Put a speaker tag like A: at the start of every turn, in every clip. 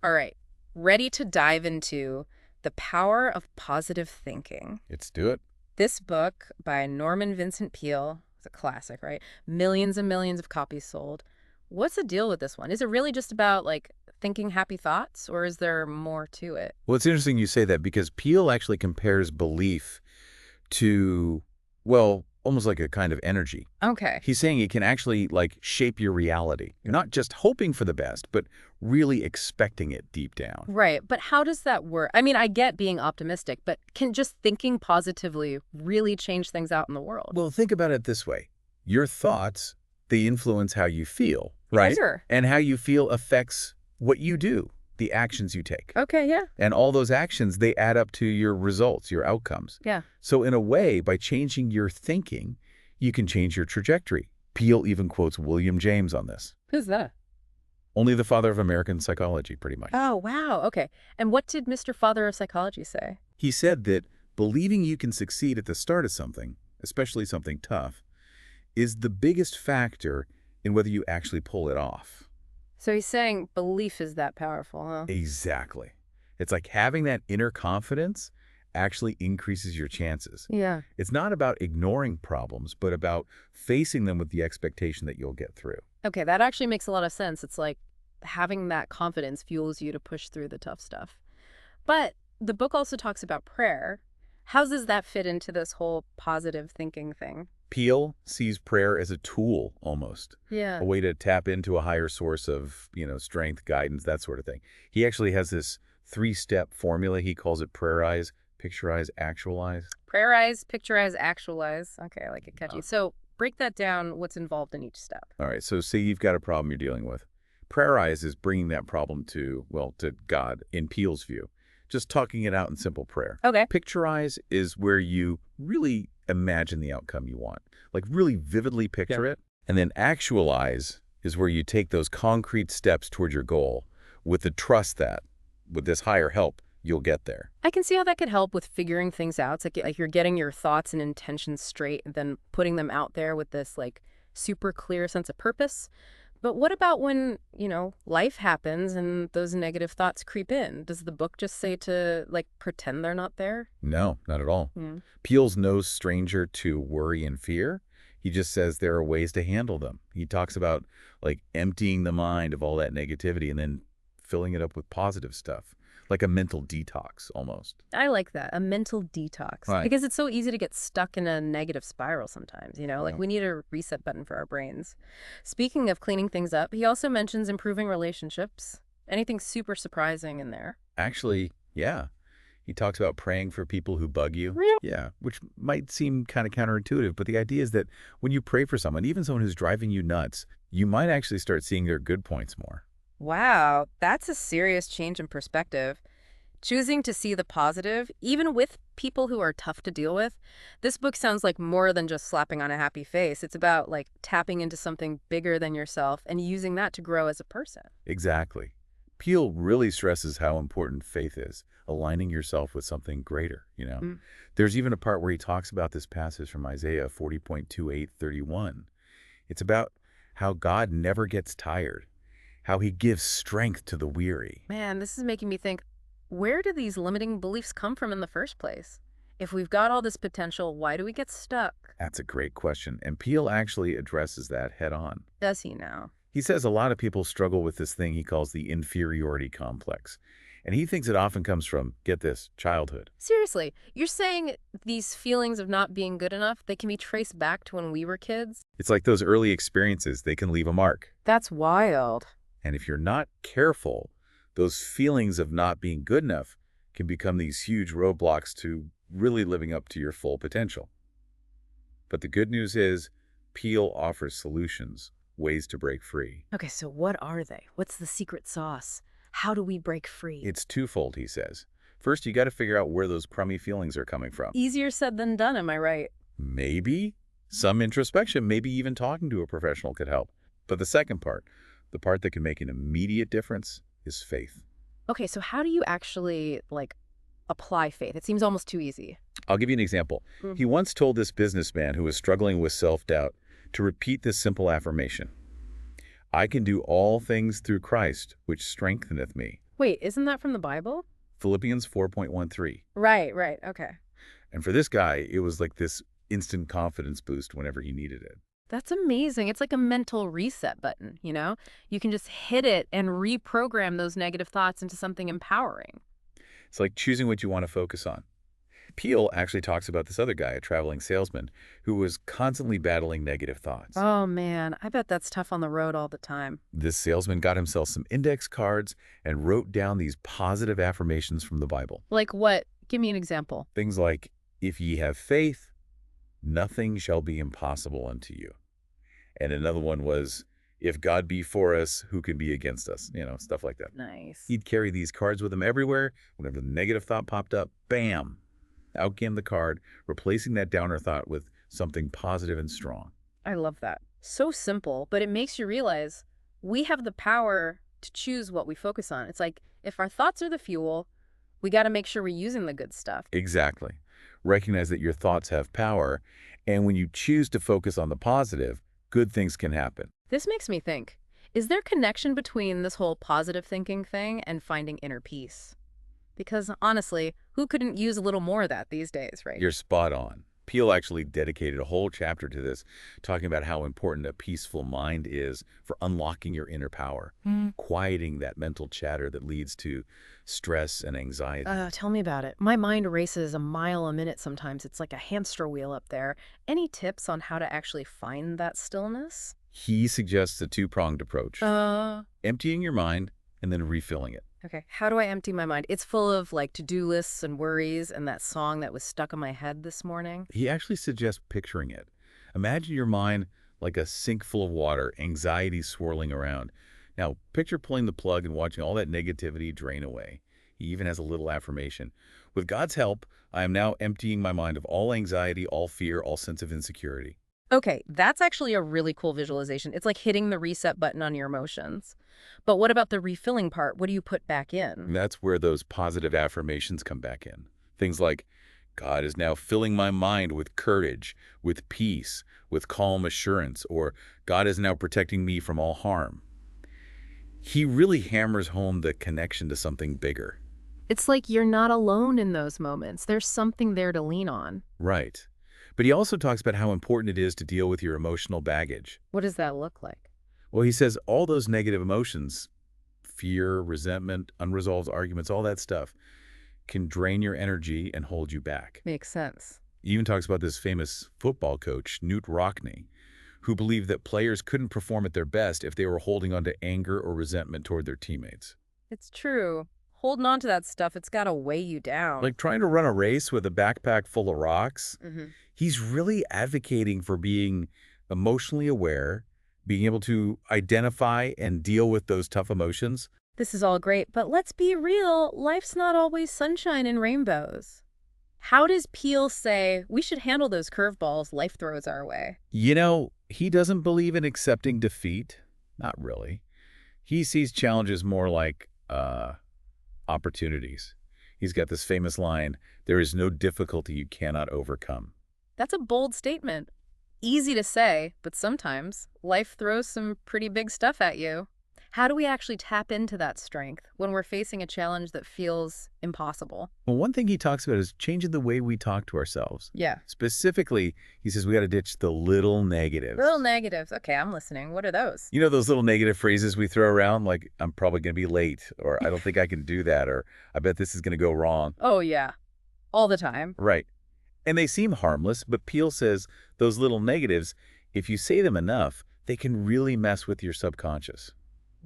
A: All right, ready to dive into the power of positive thinking.
B: Let's do it.
A: This book by Norman Vincent Peale, it's a classic, right? Millions and millions of copies sold. What's the deal with this one? Is it really just about like thinking happy thoughts, or is there more to it?
B: Well, it's interesting you say that because Peele actually compares belief to, well, almost like a kind of energy.
A: Okay.
B: He's saying it can actually like shape your reality. You're not just hoping for the best, but really expecting it deep down.
A: Right, but how does that work? I mean, I get being optimistic, but can just thinking positively really change things out in the world?
B: Well, think about it this way. Your thoughts, they influence how you feel,
A: Yeah,
B: right?
A: sure.
B: And how you feel affects what you do, the actions you take.
A: Okay, yeah.
B: And all those actions, they add up to your results, your outcomes.
A: Yeah.
B: So in a way, by changing your thinking, you can change your trajectory. Peale even quotes William James on this.
A: Who's that?
B: Only the father of American psychology, pretty much.
A: Oh, wow. Okay. And what did Mr. Father of Psychology say?
B: He said that believing you can succeed at the start of something, especially something tough, is the biggest factor in whether you actually pull it off.
A: So he's saying belief is that powerful, huh?
B: Exactly. It's like having that inner confidence actually increases your chances.
A: Yeah.
B: It's not about ignoring problems, but about facing them with the expectation that you'll get through.
A: Okay, that actually makes a lot of sense. It's like having that confidence fuels you to push through the tough stuff. But the book also talks about prayer. How does that fit into this whole positive thinking thing?
B: Peale sees prayer as a tool, almost,
A: Yeah.
B: a way to tap into a higher source of, strength, guidance, that sort of thing. He actually has this 3-step formula. He calls it prayerize, picturize, actualize.
A: Prayerize, picturize, actualize. Okay, I like it catchy. So break that down, what's involved in each step.
B: All right, so say you've got a problem you're dealing with. Prayerize is bringing that problem to God, in Peale's view. Just talking it out in simple prayer.
A: Okay.
B: Picturize is where you really imagine the outcome you want, like really vividly picture it. And then actualize is where you take those concrete steps toward your goal with the trust that, with this higher help, you'll get there.
A: I can see how that could help with figuring things out. It's like you're getting your thoughts and intentions straight and then putting them out there with this like super clear sense of purpose. But what about when, life happens and those negative thoughts creep in? Does the book just say to like pretend they're not there?
B: No, not at all.
A: Yeah.
B: Peele's no stranger to worry and fear. He just says there are ways to handle them. He talks about like emptying the mind of all that negativity and then filling it up with positive stuff, like a mental detox almost.
A: I like that, a mental detox.
B: Right.
A: Because it's so easy to get stuck in a negative spiral sometimes, like
B: Yeah.
A: we need a reset button for our brains. Speaking of cleaning things up, he also mentions improving relationships. Anything super surprising in there?
B: Actually, yeah. He talks about praying for people who bug you.
A: Really?
B: Yeah, which might seem kind of counterintuitive, but the idea is that when you pray for someone, even someone who's driving you nuts, you might actually start seeing their good points more.
A: Wow, that's a serious change in perspective. Choosing to see the positive, even with people who are tough to deal with. This book sounds like more than just slapping on a happy face. It's about like tapping into something bigger than yourself and using that to grow as a person.
B: Exactly. Peale really stresses how important faith is, aligning yourself with something greater,
A: Mm.
B: There's even a part where he talks about this passage from Isaiah 40.28-31. It's about how God never gets tired, how he gives strength to the weary.
A: Man, this is making me think, where do these limiting beliefs come from in the first place? If we've got all this potential, why do we get stuck?
B: That's a great question, and Peale actually addresses that head on.
A: Does he now?
B: He says a lot of people struggle with this thing he calls the inferiority complex, and he thinks it often comes from, get this, childhood.
A: Seriously, you're saying these feelings of not being good enough, they can be traced back to when we were kids?
B: It's like those early experiences, they can leave a mark.
A: That's wild.
B: And if you're not careful, those feelings of not being good enough can become these huge roadblocks to really living up to your full potential. But the good news is, Peale offers solutions, ways to break free.
A: Okay, so what are they? What's the secret sauce? How do we break free?
B: It's twofold, he says. First, you got to figure out where those crummy feelings are coming from.
A: Easier said than done, am I right?
B: Maybe some introspection, maybe even talking to a professional could help. But the second part, the part that can make an immediate difference, is faith.
A: Okay, so how do you actually, apply faith? It seems almost too easy.
B: I'll give you an example.
A: Mm.
B: He once told this businessman who was struggling with self-doubt to repeat this simple affirmation. I can do all things through Christ, which strengtheneth me.
A: Wait, isn't that from the Bible?
B: Philippians 4.13.
A: Right, right. Okay.
B: And for this guy, it was like this instant confidence boost whenever he needed it.
A: That's amazing. It's like a mental reset button, you know? You can just hit it and reprogram those negative thoughts into something empowering.
B: It's like choosing what you want to focus on. Peale actually talks about this other guy, a traveling salesman, who was constantly battling negative thoughts.
A: Oh, man. I bet that's tough on the road all the time.
B: This salesman got himself some index cards and wrote down these positive affirmations from the Bible.
A: Like what? Give me an example.
B: Things like, if ye have faith, nothing shall be impossible unto you. And another one was, if God be for us, who can be against us? You know, stuff like that.
A: Nice.
B: He'd carry these cards with him everywhere. Whenever the negative thought popped up, bam, out came the card, replacing that downer thought with something positive and strong.
A: I love that. So simple, but it makes you realize we have the power to choose what we focus on. It's like if our thoughts are the fuel, we got to make sure we're using the good stuff.
B: Exactly. Recognize that your thoughts have power, and when you choose to focus on the positive, good things can happen.
A: This makes me think, is there connection between this whole positive thinking thing and finding inner peace? Because honestly, who couldn't use a little more of that these days, right?
B: You're spot on. Peale actually dedicated a whole chapter to this, talking about how important a peaceful mind is for unlocking your inner power, quieting that mental chatter that leads to stress and anxiety.
A: Tell me about it. My mind races a mile a minute sometimes. It's like a hamster wheel up there. Any tips on how to actually find that stillness?
B: He suggests a two-pronged approach, emptying your mind and then refilling it.
A: Okay, how do I empty my mind? It's full of like to-do lists and worries and that song that was stuck in my head this morning.
B: He actually suggests picturing it. Imagine your mind like a sink full of water, anxiety swirling around. Now, picture pulling the plug and watching all that negativity drain away. He even has a little affirmation. With God's help, I am now emptying my mind of all anxiety, all fear, all sense of insecurity.
A: Okay, that's actually a really cool visualization. It's like hitting the reset button on your emotions. But what about the refilling part? What do you put back in?
B: And that's where those positive affirmations come back in. Things like, God is now filling my mind with courage, with peace, with calm assurance, or God is now protecting me from all harm. He really hammers home the connection to something bigger.
A: It's like you're not alone in those moments. There's something there to lean on.
B: Right. But he also talks about how important it is to deal with your emotional baggage.
A: What does that look like?
B: Well, he says all those negative emotions, fear, resentment, unresolved arguments, all that stuff, can drain your energy and hold you back.
A: Makes sense.
B: He even talks about this famous football coach, Knute Rockne, who believed that players couldn't perform at their best if they were holding on to anger or resentment toward their teammates.
A: It's true. Holding on to that stuff, it's got to weigh you down.
B: Like trying to run a race with a backpack full of rocks. He's really advocating for being emotionally aware, being able to identify and deal with those tough emotions.
A: This is all great, but let's be real. Life's not always sunshine and rainbows. How does Peale say we should handle those curveballs life throws our way?
B: You know, he doesn't believe in accepting defeat. Not really. He sees challenges more like opportunities. He's got this famous line, there is no difficulty you cannot overcome.
A: That's a bold statement. Easy to say, but sometimes life throws some pretty big stuff at you. How do we actually tap into that strength when we're facing a challenge that feels impossible?
B: Well, one thing he talks about is changing the way we talk to ourselves.
A: Yeah.
B: Specifically, he says we got to ditch the little negatives.
A: Little negatives. Okay, I'm listening. What are those?
B: You know those little negative phrases we throw around like, I'm probably going to be late, or I don't think I can do that, or I bet this is going to go wrong.
A: Oh, yeah. All the time.
B: Right. And they seem harmless, but Peale says those little negatives, if you say them enough, they can really mess with your subconscious.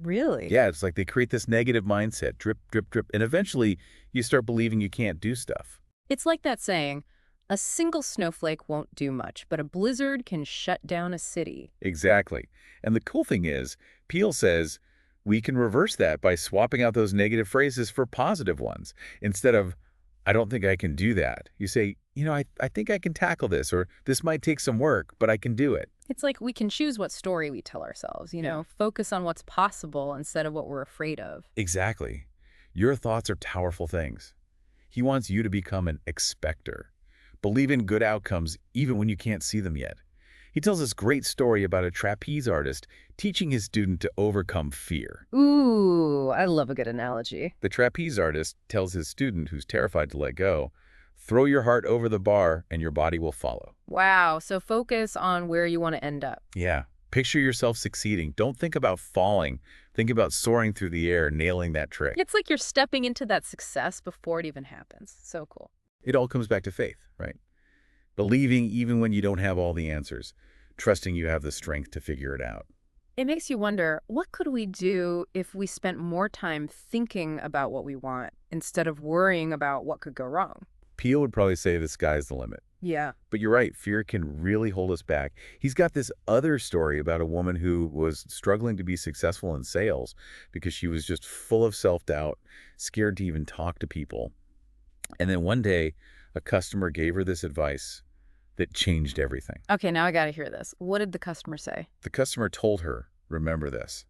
A: Really?
B: Yeah, it's like they create this negative mindset, drip, drip, drip, and eventually you start believing you can't do stuff.
A: It's like that saying, a single snowflake won't do much, but a blizzard can shut down a city.
B: Exactly. And the cool thing is, Peale says we can reverse that by swapping out those negative phrases for positive ones. Instead of, I don't think I can do that, you say, you know, I think I can tackle this, or this might take some work, but I can do it.
A: It's like we can choose what story we tell ourselves, you know, focus on what's possible instead of what we're afraid of.
B: Exactly. Your thoughts are powerful things. He wants you to become an expector. Believe in good outcomes even when you can't see them yet. He tells this great story about a trapeze artist teaching his student to overcome fear.
A: Ooh, I love a good analogy.
B: The trapeze artist tells his student who's terrified to let go, throw your heart over the bar and your body will follow.
A: Wow, so focus on where you want to end up.
B: Yeah. Picture yourself succeeding. Don't think about falling. Think about soaring through the air, nailing that trick.
A: It's like you're stepping into that success before it even happens. So cool.
B: It all comes back to faith, right? Believing even when you don't have all the answers. Trusting you have the strength to figure it out.
A: It makes you wonder, what could we do if we spent more time thinking about what we want instead of worrying about what could go wrong?
B: Peale would probably say the sky's the limit.
A: Yeah.
B: But you're right, fear can really hold us back. He's got this other story about a woman who was struggling to be successful in sales because she was just full of self-doubt, scared to even talk to people. And then one day, a customer gave her this advice that changed everything.
A: Okay, now I got to hear this. What did the customer say?
B: The customer told her, remember this,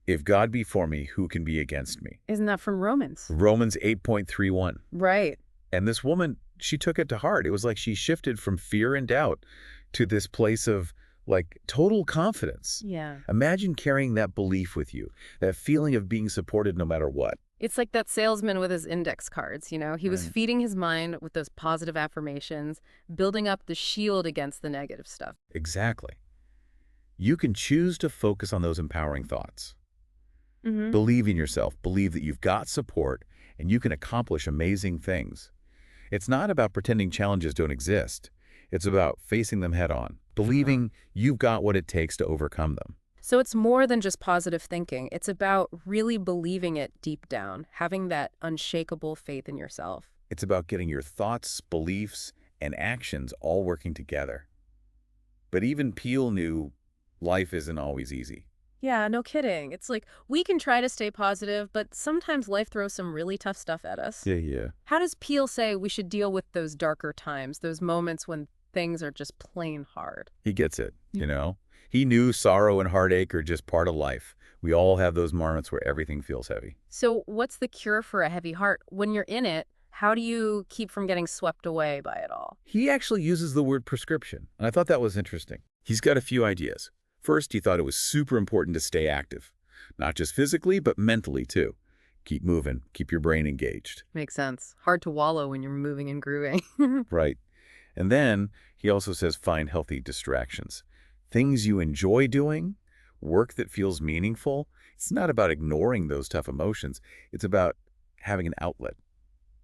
B: if God be for me, who can be against me?
A: Isn't that from Romans?
B: Romans 8.31.
A: Right.
B: And this woman, she took it to heart. It was like she shifted from fear and doubt to this place of like total confidence.
A: Yeah.
B: Imagine carrying that belief with you, that feeling of being supported no matter what.
A: It's like that salesman with his index cards, you know? He was
B: Right.
A: feeding his mind with those positive affirmations, building up the shield against the negative stuff.
B: Exactly. You can choose to focus on those empowering thoughts.
A: Mm-hmm.
B: Believe in yourself. Believe that you've got support and you can accomplish amazing things. It's not about pretending challenges don't exist. It's about facing them head on, believing you've got what it takes to overcome them.
A: So it's more than just positive thinking. It's about really believing it deep down, having that unshakable faith in yourself.
B: It's about getting your thoughts, beliefs, and actions all working together. But even Peale knew life isn't always easy.
A: Yeah, no kidding. It's like we can try to stay positive, but sometimes life throws some really tough stuff at us.
B: Yeah.
A: How does Peale say we should deal with those darker times, those moments when things are just plain hard?
B: He gets it, you know? He knew sorrow and heartache are just part of life. We all have those moments where everything feels heavy.
A: So what's the cure for a heavy heart? When you're in it, how do you keep from getting swept away by it all?
B: He actually uses the word prescription, and I thought that was interesting. He's got a few ideas. First, he thought it was super important to stay active, not just physically, but mentally too. Keep moving, keep your brain engaged.
A: Makes sense. Hard to wallow when you're moving and grooving.
B: Right. And then he also says find healthy distractions. Things you enjoy doing, work that feels meaningful. It's not about ignoring those tough emotions. It's about having an outlet,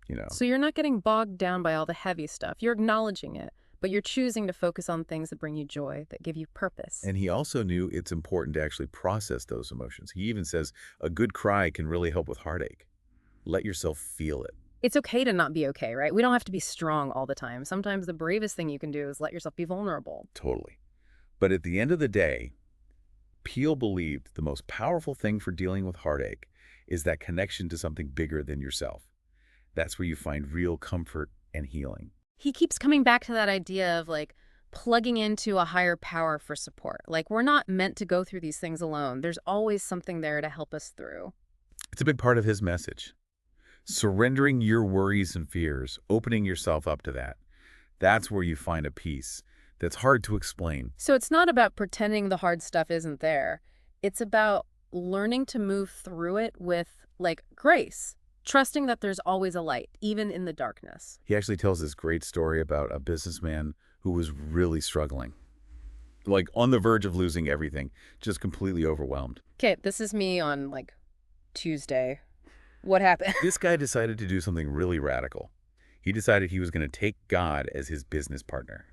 B: you know.
A: So you're not getting bogged down by all the heavy stuff. You're acknowledging it, but you're choosing to focus on things that bring you joy, that give you purpose.
B: And he also knew it's important to actually process those emotions. He even says a good cry can really help with heartache. Let yourself feel it.
A: It's okay to not be okay, right? We don't have to be strong all the time. Sometimes the bravest thing you can do is let yourself be vulnerable.
B: Totally. But at the end of the day, Peale believed the most powerful thing for dealing with heartache is that connection to something bigger than yourself. That's where you find real comfort and healing.
A: He keeps coming back to that idea of like plugging into a higher power for support. Like we're not meant to go through these things alone. There's always something there to help us through.
B: It's a big part of his message. Surrendering your worries and fears, opening yourself up to that. That's where you find a peace that's hard to explain.
A: So it's not about pretending the hard stuff isn't there. It's about learning to move through it with like grace, trusting that there's always a light, even in the darkness.
B: He actually tells this great story about a businessman who was really struggling, like on the verge of losing everything, just completely overwhelmed.
A: Okay, this is me on like Tuesday. What happened?
B: This guy decided to do something really radical. He decided he was going to take God as his business partner.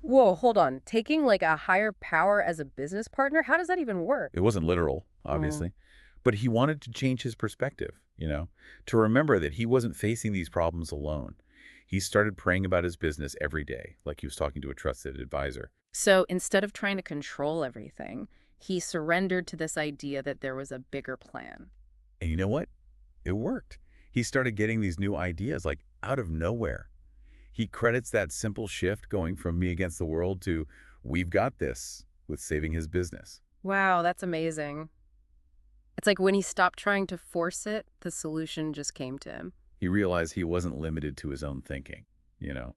A: Whoa, hold on. Taking like a higher power as a business partner? How does that even work?
B: It wasn't literal, obviously, but he wanted to change his perspective, you know, to remember that he wasn't facing these problems alone. He started praying about his business every day, like he was talking to a trusted advisor.
A: So instead of trying to control everything, he surrendered to this idea that there was a bigger plan.
B: And you know what? It worked. He started getting these new ideas, like out of nowhere. He credits that simple shift going from me against the world to we've got this with saving his business.
A: Wow, that's amazing. It's like when he stopped trying to force it, the solution just came to him.
B: He realized he wasn't limited to his own thinking, you know.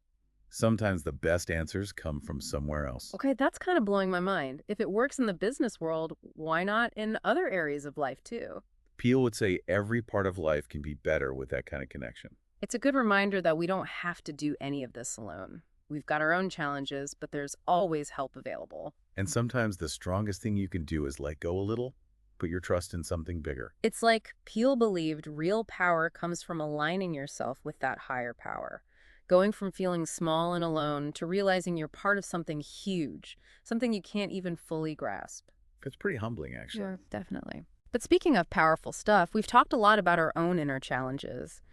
B: Sometimes the best answers come from somewhere else.
A: Okay, that's kind of blowing my mind. If it works in the business world, why not in other areas of life too?
B: Peale would say every part of life can be better with that kind of connection.
A: It's a good reminder that we don't have to do any of this alone. We've got our own challenges, but there's always help available.
B: And sometimes the strongest thing you can do is let go a little, put your trust in something bigger.
A: It's like Peele believed real power comes from aligning yourself with that higher power, going from feeling small and alone to realizing you're part of something huge, something you can't even fully grasp.
B: It's pretty humbling, actually.
A: Sure, definitely. But speaking of powerful stuff, we've talked a lot about our own inner challenges.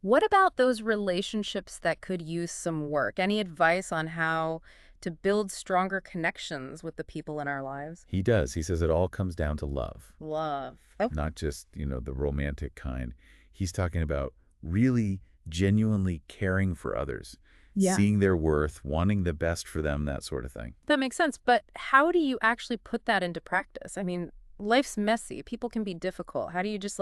A: What about those relationships that could use some work? Any advice on how to build stronger connections with the people in our lives?
B: He does. He says it all comes down to love,
A: Love. Oh,
B: not just, the romantic kind. He's talking about really genuinely caring for others,
A: yeah.
B: seeing their worth, wanting the best for them, that sort of thing.
A: That makes sense. But how do you actually put that into practice? I mean, life's messy. People can be difficult. How do you just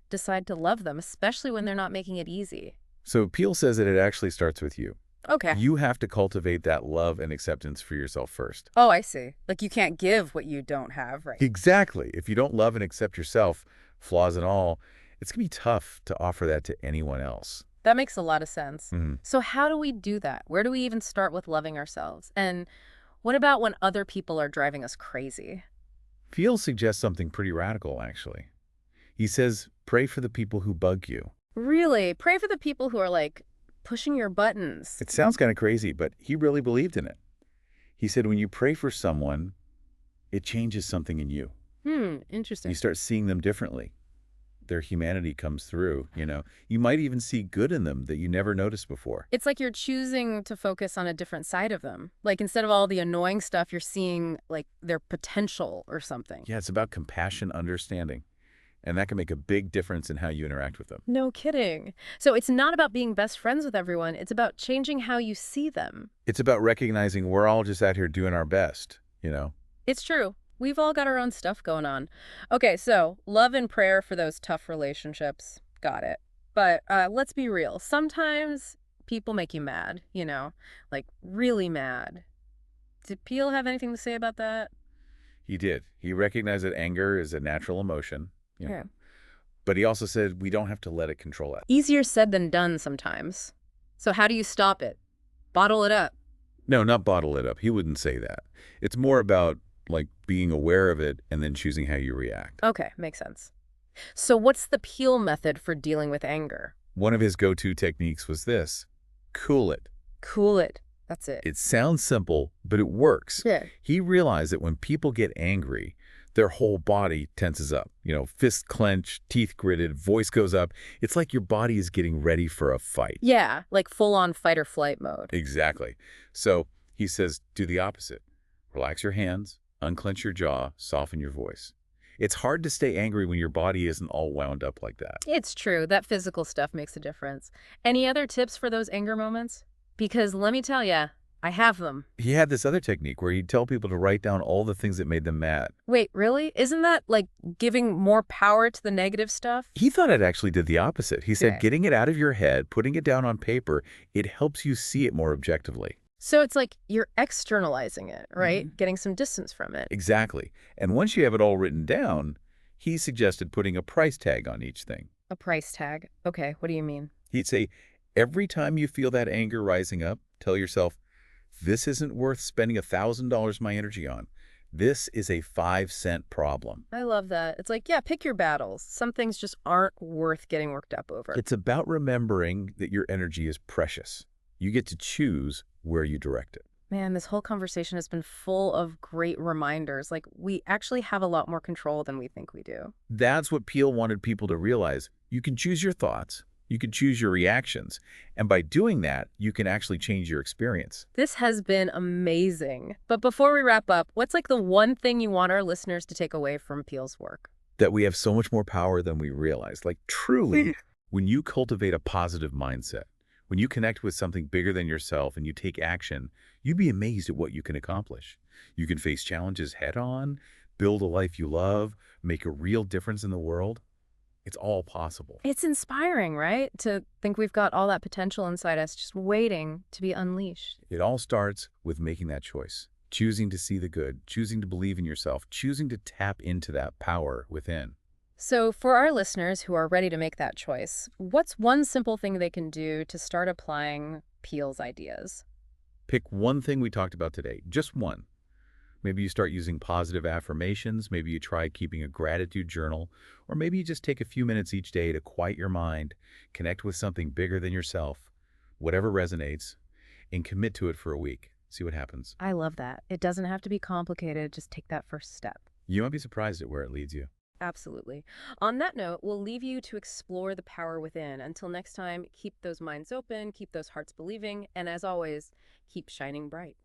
A: decide to love them, especially when they're not making it easy?
B: So Peale says that it actually starts with you.
A: Okay.
B: You have to cultivate that love and acceptance for yourself first.
A: Oh, I see. Like you can't give what you don't have, right?
B: Exactly. If you don't love and accept yourself, flaws and all, it's going to be tough to offer that to anyone else.
A: That makes a lot of sense.
B: Mhm.
A: So how do we do that? Where do we even start with loving ourselves? And what about when other people are driving us crazy?
B: Peale suggests something pretty radical, actually. He says, pray for the people who bug you.
A: Really? Pray for the people who are pushing your buttons.
B: It sounds kind of crazy, but he really believed in it. He said, when you pray for someone, it changes something in you.
A: Interesting.
B: You start seeing them differently. Their humanity comes through, You might even see good in them that you never noticed before.
A: It's like you're choosing to focus on a different side of them. Like instead of all the annoying stuff, you're seeing their potential or something.
B: Yeah, it's about compassion, understanding. And that can make a big difference in how you interact with them.
A: No kidding. So it's not about being best friends with everyone. It's about changing how you see them.
B: It's about recognizing we're all just out here doing our best.
A: It's true. We've all got our own stuff going on. Okay, so love and prayer for those tough relationships. Got it. But let's be real. Sometimes people make you mad, like really mad. Did Peele have anything to say about that?
B: He did. He recognized that anger is a natural emotion.
A: Yeah.
B: But he also said we don't have to let it control us.
A: Easier said than done sometimes. So how do you stop it? Bottle it up.
B: No, not bottle it up. He wouldn't say that. It's more about being aware of it and then choosing how you react.
A: Okay, makes sense. So what's the Peele method for dealing with anger?
B: One of his go-to techniques was this: cool it.
A: Cool it. That's it.
B: It sounds simple, but it works.
A: Yeah.
B: He realized that when people get angry, their whole body tenses up. Fists clench, teeth gritted, voice goes up. It's like your body is getting ready for a fight.
A: Yeah, like full-on fight or flight mode.
B: Exactly. So he says, do the opposite. Relax your hands, unclench your jaw, soften your voice. It's hard to stay angry when your body isn't all wound up like that.
A: It's true. That physical stuff makes a difference. Any other tips for those anger moments? Because let me tell you, I have them.
B: He had this other technique where he'd tell people to write down all the things that made them mad.
A: Wait, really? Isn't that giving more power to the negative stuff?
B: He thought it actually did the opposite. He said,
A: Okay.
B: getting it out of your head, putting it down on paper, it helps you see it more objectively.
A: So it's like you're externalizing it, right? Getting some distance from it.
B: Exactly. And once you have it all written down, he suggested putting a price tag on each thing.
A: A price tag. Okay, what do you mean?
B: He'd say, every time you feel that anger rising up, tell yourself, this isn't worth spending $1,000 my energy on. This is a 5-cent problem.
A: I love that. It's like, yeah, pick your battles. Some things just aren't worth getting worked up over.
B: It's about remembering that your energy is precious. You get to choose where you direct it.
A: Man, this whole conversation has been full of great reminders. We actually have a lot more control than we think we do.
B: That's what Peale wanted people to realize. You can choose your thoughts. You can choose your reactions. And by doing that, you can actually change your experience.
A: This has been amazing. But before we wrap up, what's the one thing you want our listeners to take away from Peele's work?
B: That we have so much more power than we realize. Truly, when you cultivate a positive mindset, when you connect with something bigger than yourself and you take action, you'd be amazed at what you can accomplish. You can face challenges head on, build a life you love, make a real difference in the world. It's all possible.
A: It's inspiring, right? To think we've got all that potential inside us just waiting to be unleashed.
B: It all starts with making that choice, choosing to see the good, choosing to believe in yourself, choosing to tap into that power within.
A: So, for our listeners who are ready to make that choice, what's one simple thing they can do to start applying Peele's ideas?
B: Pick one thing we talked about today, just one. Maybe you start using positive affirmations, maybe you try keeping a gratitude journal, or maybe you just take a few minutes each day to quiet your mind, connect with something bigger than yourself, whatever resonates, and commit to it for a week. See what happens.
A: I love that. It doesn't have to be complicated, just take that first step.
B: You might be surprised at where it leads you.
A: Absolutely. On that note, we'll leave you to explore the power within. Until next time, keep those minds open, keep those hearts believing, and as always, keep shining bright.